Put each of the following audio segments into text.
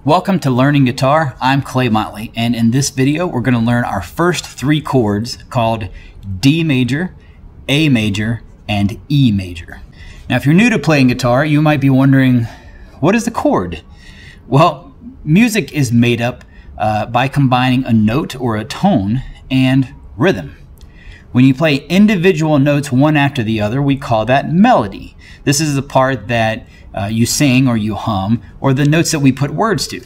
Welcome to Learning Guitar. I'm Clay Motley, and in this video we're going to learn our first three chords called D major, A major, and E major. Now if you're new to playing guitar, you might be wondering, what is the chord? Well, music is made up by combining a note or a tone and rhythm. When you play individual notes one after the other, we call that melody. This is the part that you sing or you hum, or the notes that we put words to.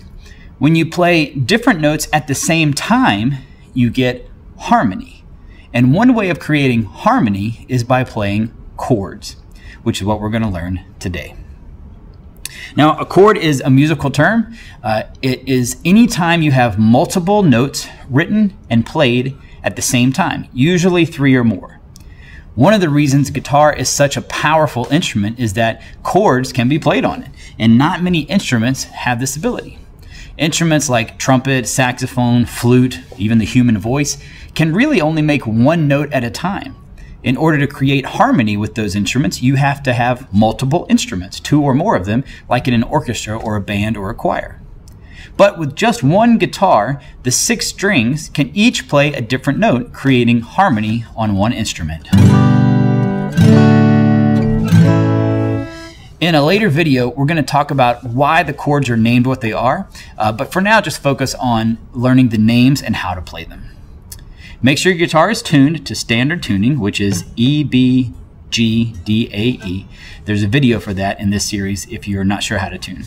When you play different notes at the same time, you get harmony. And one way of creating harmony is by playing chords, which is what we're going to learn today. Now, a chord is a musical term. It is any time you have multiple notes written and played at the same time, usually 3 or more. One of the reasons guitar is such a powerful instrument is that chords can be played on it, and not many instruments have this ability. Instruments like trumpet, saxophone, flute, even the human voice can really only make one note at a time. In order to create harmony with those instruments, you have to have multiple instruments, 2 or more of them, like in an orchestra or a band or a choir. But with just one guitar, the 6 strings can each play a different note, creating harmony on one instrument. In a later video, we're going to talk about why the chords are named what they are, but for now, just focus on learning the names and how to play them. Make sure your guitar is tuned to standard tuning, which is E, B, G, D, A, E. There's a video for that in this series if you're not sure how to tune.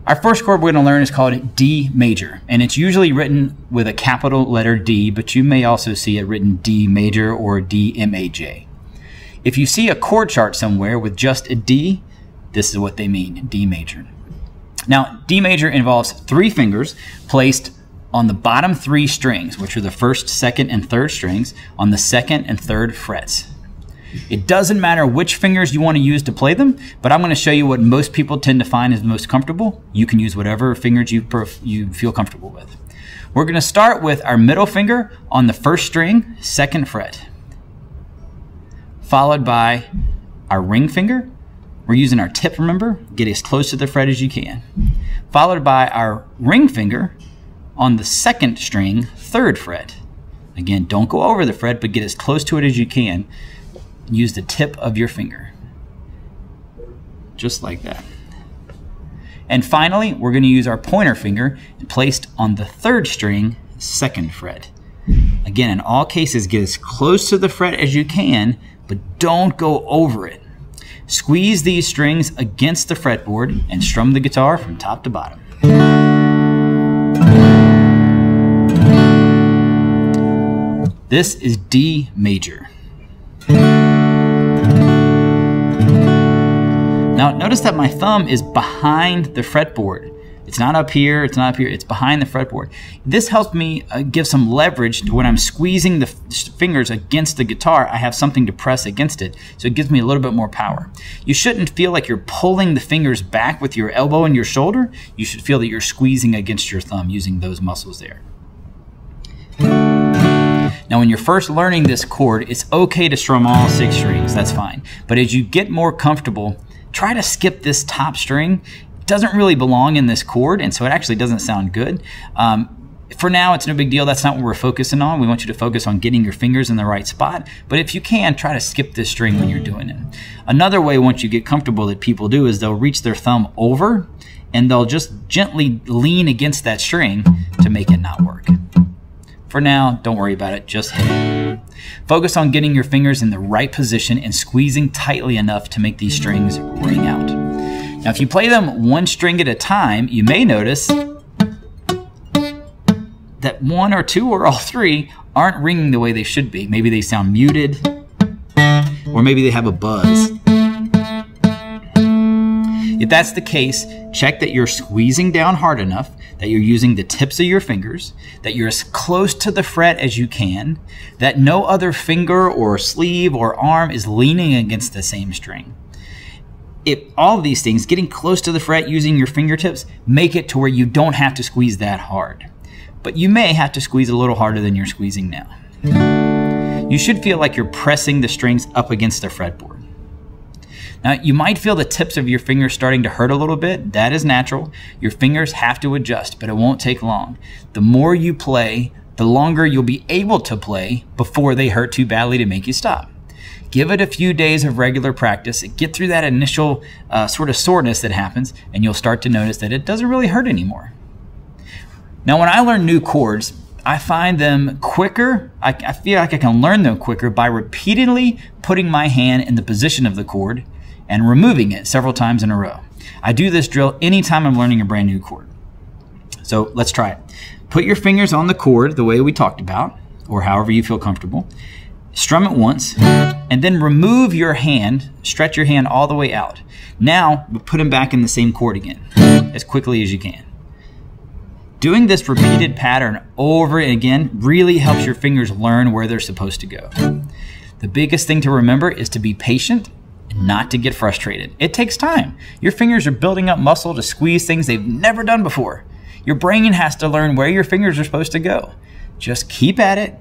Our first chord we're going to learn is called D major, and it's usually written with a capital letter D, but you may also see it written D major or D M-A-J. If you see a chord chart somewhere with just a D, this is what they mean, D major. Now, D major involves 3 fingers placed on the bottom 3 strings, which are the 1st, 2nd, and 3rd strings, on the 2nd and 3rd frets. It doesn't matter which fingers you want to use to play them, but I'm going to show you what most people tend to find is the most comfortable. You can use whatever fingers you feel comfortable with. We're going to start with our middle finger on the 1st string, 2nd fret, followed by our ring finger. We're using our tip, remember? Get as close to the fret as you can. Followed by our ring finger on the 2nd string, 3rd fret. Again, don't go over the fret, but get as close to it as you can. Use the tip of your finger, just like that. And finally, we're going to use our pointer finger placed on the 3rd string, 2nd fret. Again, in all cases, get as close to the fret as you can, but don't go over it. Squeeze these strings against the fretboard and strum the guitar from top to bottom. This is D major. Now notice that my thumb is behind the fretboard. It's not up here, it's not up here, it's behind the fretboard. This helps me give some leverage to when I'm squeezing the fingers against the guitar. I have something to press against it, so it gives me a little bit more power. You shouldn't feel like you're pulling the fingers back with your elbow and your shoulder. You should feel that you're squeezing against your thumb using those muscles there. Now when you're first learning this chord, it's okay to strum all 6 strings, that's fine. But as you get more comfortable, try to skip this top string. It doesn't really belong in this chord, and so it actually doesn't sound good. For now, it's no big deal. That's not what we're focusing on. We want you to focus on getting your fingers in the right spot. But if you can, try to skip this string when you're doing it. Another way, once you get comfortable, that people do is they'll reach their thumb over, and they'll just gently lean against that string to make it not work. For now, don't worry about it, just hit it. Focus on getting your fingers in the right position and squeezing tightly enough to make these strings ring out. Now, if you play them 1 string at a time, you may notice that 1 or 2 or all 3 aren't ringing the way they should be. Maybe they sound muted, or maybe they have a buzz. If that's the case, check that you're squeezing down hard enough, that you're using the tips of your fingers, that you're as close to the fret as you can, that no other finger or sleeve or arm is leaning against the same string. If all of these things, getting close to the fret using your fingertips, make it to where you don't have to squeeze that hard. But you may have to squeeze a little harder than you're squeezing now. You should feel like you're pressing the strings up against the fretboard. Now, you might feel the tips of your fingers starting to hurt a little bit. That is natural. Your fingers have to adjust, but it won't take long. The more you play, the longer you'll be able to play before they hurt too badly to make you stop. Give it a few days of regular practice, get through that initial sort of soreness that happens, and you'll start to notice that it doesn't really hurt anymore. Now, when I learn new chords, I find them quicker. I feel like I can learn them quicker by repeatedly putting my hand in the position of the chord and removing it several times in a row. I do this drill anytime I'm learning a brand new chord. So let's try it. Put your fingers on the chord the way we talked about, or however you feel comfortable. Strum it once, and then remove your hand, stretch your hand all the way out. Now, put them back in the same chord again, as quickly as you can. Doing this repeated pattern over and again really helps your fingers learn where they're supposed to go. The biggest thing to remember is to be patient and not to get frustrated. It takes time. Your fingers are building up muscle to squeeze things they've never done before. Your brain has to learn where your fingers are supposed to go. Just keep at it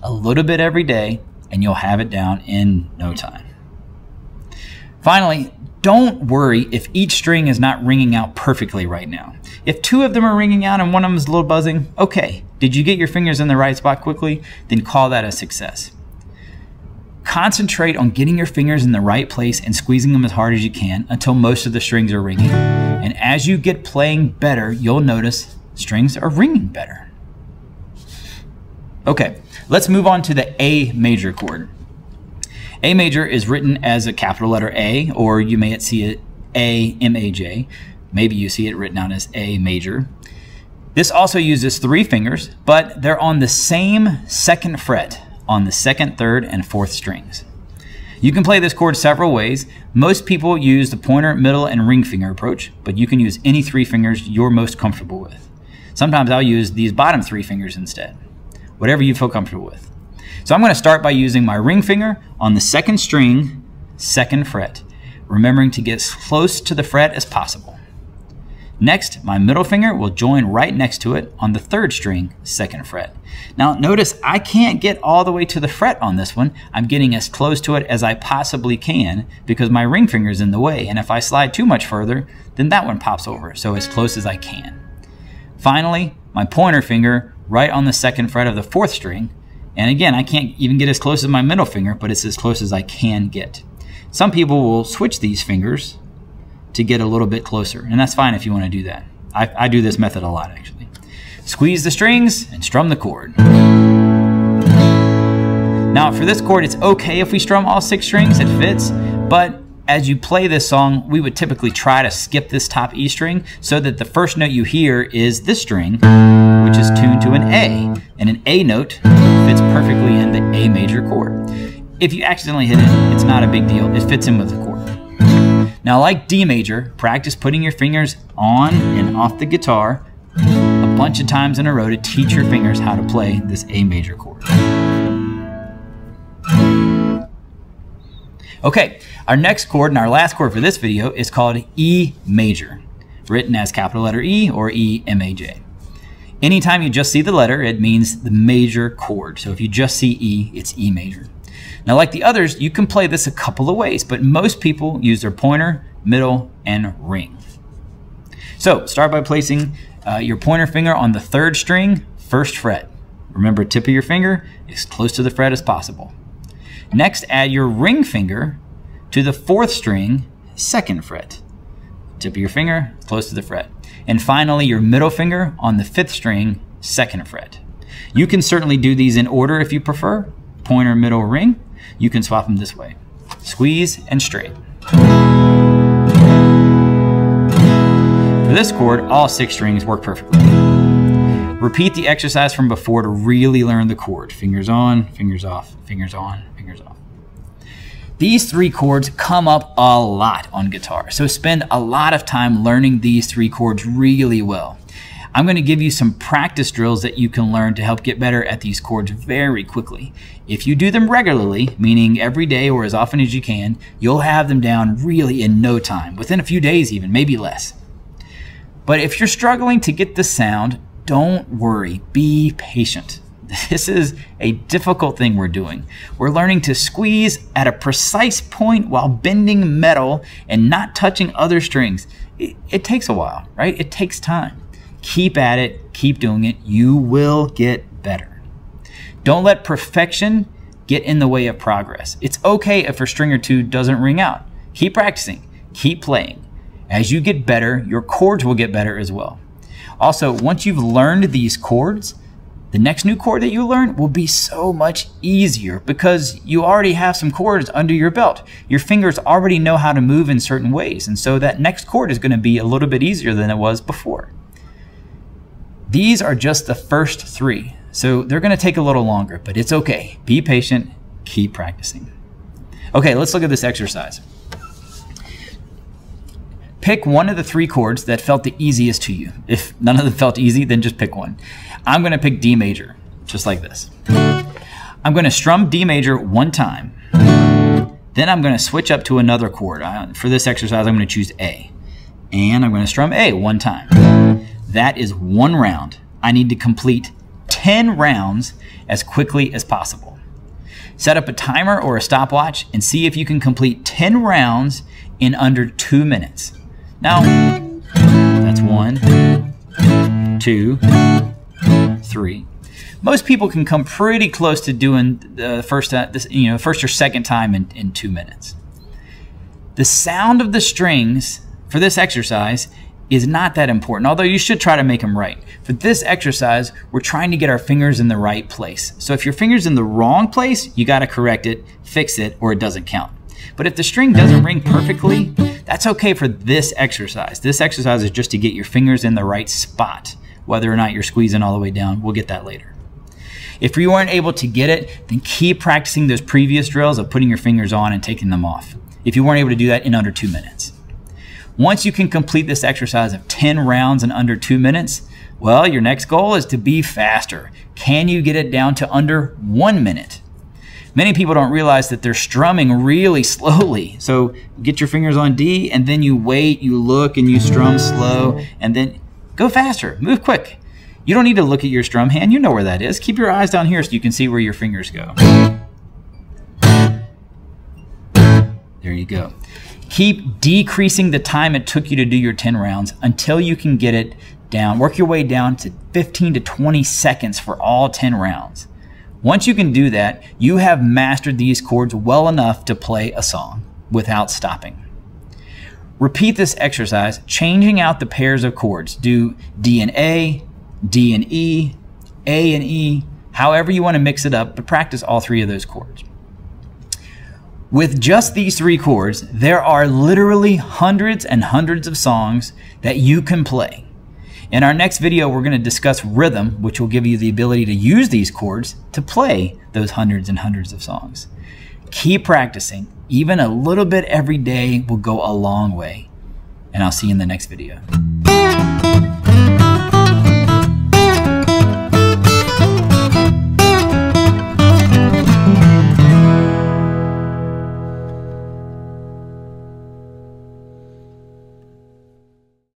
a little bit every day, and you'll have it down in no time. Finally, don't worry if each string is not ringing out perfectly right now. If two of them are ringing out and one of them is a little buzzing, okay. Did you get your fingers in the right spot quickly? Then call that a success. Concentrate on getting your fingers in the right place and squeezing them as hard as you can until most of the strings are ringing. And as you get playing better, you'll notice strings are ringing better. Okay, let's move on to the A major chord. A major is written as a capital letter A, or you may see it A-M-A-J. Maybe you see it written out as A major. This also uses 3 fingers, but they're on the same second fret on the second, third, and fourth strings. You can play this chord several ways. Most people use the pointer, middle, and ring finger approach, but you can use any 3 fingers you're most comfortable with. Sometimes I'll use these bottom 3 fingers instead, whatever you feel comfortable with. So I'm going to start by using my ring finger on the second string, second fret, remembering to get as close to the fret as possible. Next, my middle finger will join right next to it on the third string, second fret. Now notice I can't get all the way to the fret on this one. I'm getting as close to it as I possibly can because my ring finger is in the way, and if I slide too much further, then that one pops over, so as close as I can. Finally, my pointer finger right on the second fret of the fourth string, and again, I can't even get as close as my middle finger, but it's as close as I can get. Some people will switch these fingers to get a little bit closer, and that's fine if you want to do that. I do this method a lot, actually. Squeeze the strings and strum the chord. Now, for this chord, it's okay if we strum all 6 strings, it fits, but as you play this song, we would typically try to skip this top E string so that the first note you hear is this string, which is tuned to an A, and an A note fits perfectly in the A major chord. If you accidentally hit it, it's not a big deal. It fits in with the chord. Now, like D major, practice putting your fingers on and off the guitar a bunch of times in a row to teach your fingers how to play this A major chord. Okay, our next chord and our last chord for this video is called E major, written as capital letter E or E-M-A-J. Anytime you just see the letter, it means the major chord. So if you just see E, it's E major. Now, like the others, you can play this a couple of ways, but most people use their pointer, middle, and ring. So start by placing your pointer finger on the third string, first fret. Remember, tip of your finger as close to the fret as possible. Next, add your ring finger to the fourth string, second fret. Tip of your finger close to the fret. And finally, your middle finger on the fifth string, second fret. You can certainly do these in order if you prefer. Pointer, middle, ring. You can swap them this way. Squeeze and straight. For this chord, all 6 strings work perfectly. Repeat the exercise from before to really learn the chord. Fingers on, fingers off, fingers on, fingers off. These 3 chords come up a lot on guitar, so spend a lot of time learning these 3 chords really well. I'm going to give you some practice drills that you can learn to help get better at these chords very quickly. If you do them regularly, meaning every day or as often as you can, you'll have them down really in no time, within a few days even, maybe less. But if you're struggling to get the sound, don't worry, be patient. This is a difficult thing we're doing. We're learning to squeeze at a precise point while bending metal and not touching other strings. It takes a while, right? It takes time. Keep at it, keep doing it. You will get better. Don't let perfection get in the way of progress. It's okay if a string or two doesn't ring out. Keep practicing, keep playing. As you get better, your chords will get better as well. Also, once you've learned these chords, the next new chord that you learn will be so much easier because you already have some chords under your belt. Your fingers already know how to move in certain ways, and so that next chord is going to be a little bit easier than it was before. These are just the first 3, so they're going to take a little longer, but it's okay. Be patient, keep practicing. Okay, let's look at this exercise. Pick one of the 3 chords that felt the easiest to you. If none of them felt easy, then just pick one. I'm going to pick D major, just like this. I'm going to strum D major 1 time. Then I'm going to switch up to another chord. For this exercise, I'm going to choose A. And I'm going to strum A 1 time. That is 1 round. I need to complete 10 rounds as quickly as possible. Set up a timer or a stopwatch and see if you can complete 10 rounds in under 2 minutes. Now, that's 1, 2, 3. Most people can come pretty close to doing the first or second time in 2 minutes. The sound of the strings for this exercise is not that important, although you should try to make them right. For this exercise, we're trying to get our fingers in the right place. So if your finger's in the wrong place, you got to correct it, fix it, or it doesn't count. But if the string doesn't ring perfectly, that's okay for this exercise. This exercise is just to get your fingers in the right spot. Whether or not you're squeezing all the way down, we'll get that later. If you weren't able to get it, then keep practicing those previous drills of putting your fingers on and taking them off. If you weren't able to do that in under 2 minutes. Once you can complete this exercise of 10 rounds in under 2 minutes, well, your next goal is to be faster. Can you get it down to under 1 minute? Many people don't realize that they're strumming really slowly. So get your fingers on D, and then you wait, you look, and you strum slow, and then go faster, move quick. You don't need to look at your strum hand, you know where that is. Keep your eyes down here so you can see where your fingers go. There you go. Keep decreasing the time it took you to do your 10 rounds until you can get it down. Work your way down to 15 to 20 seconds for all 10 rounds. Once you can do that, you have mastered these chords well enough to play a song without stopping. Repeat this exercise, changing out the pairs of chords. Do D and A and E, however you want to mix it up, but practice all 3 of those chords. With just these 3 chords, there are literally hundreds and hundreds of songs that you can play. In our next video, we're going to discuss rhythm, which will give you the ability to use these chords to play those hundreds and hundreds of songs. Keep practicing. Even a little bit every day will go a long way. And I'll see you in the next video.